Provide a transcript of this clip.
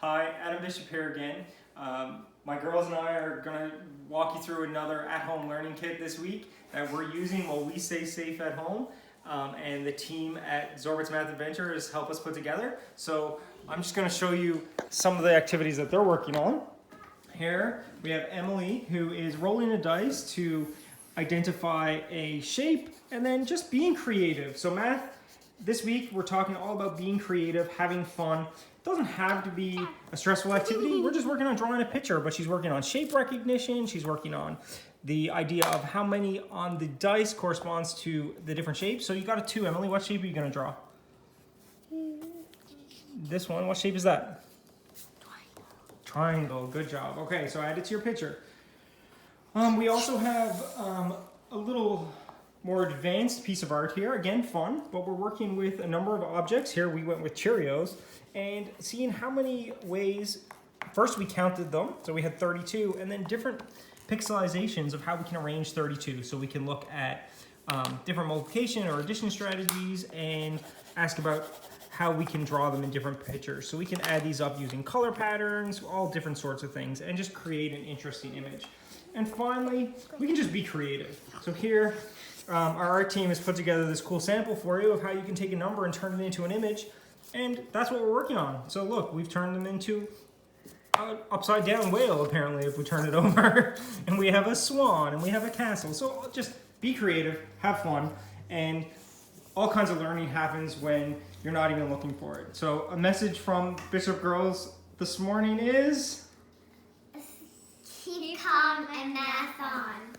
Hi, Adam Bishop here again. My girls and I are going to walk you through another at-home learning kit this week that we're using while we stay safe at home. And the team at Zorbit's Math Adventure has helped us put together. So I'm just going to show you some of the activities that they're working on. Here we have Emily, who is rolling a dice to identify a shape and then just being creative. So math, this week we're talking all about being creative, having fun. It doesn't have to be a stressful activity. We're just working on drawing a picture, but she's working on shape recognition. She's working on the idea of how many on the dice corresponds to the different shapes. So you got a 2, Emily. What shape are you going to draw? This one. What shape is that? Triangle. Good job. Okay, so add it to your picture. We also have a little more advanced piece of art here. Again, fun, but we're working with a number of objects. Here we went with Cheerios and seeing how many ways. First we counted them, so we had 32, and then different pixelizations of how we can arrange 32. So we can look at different multiplication or addition strategies and ask about how we can draw them in different pictures. So we can add these up using color patterns, all different sorts of things, and just create an interesting image. And finally, we can just be creative. So here, our art team has put together this cool sample for you of how you can take a number and turn it into an image. And that's what we're working on. So look, we've turned them into an upside down whale, apparently, if we turn it over. And we have a swan, and we have a castle. So just be creative, have fun, and all kinds of learning happens when you're not even looking for it. So a message from Bishop Girls this morning is... Keep calm and math on.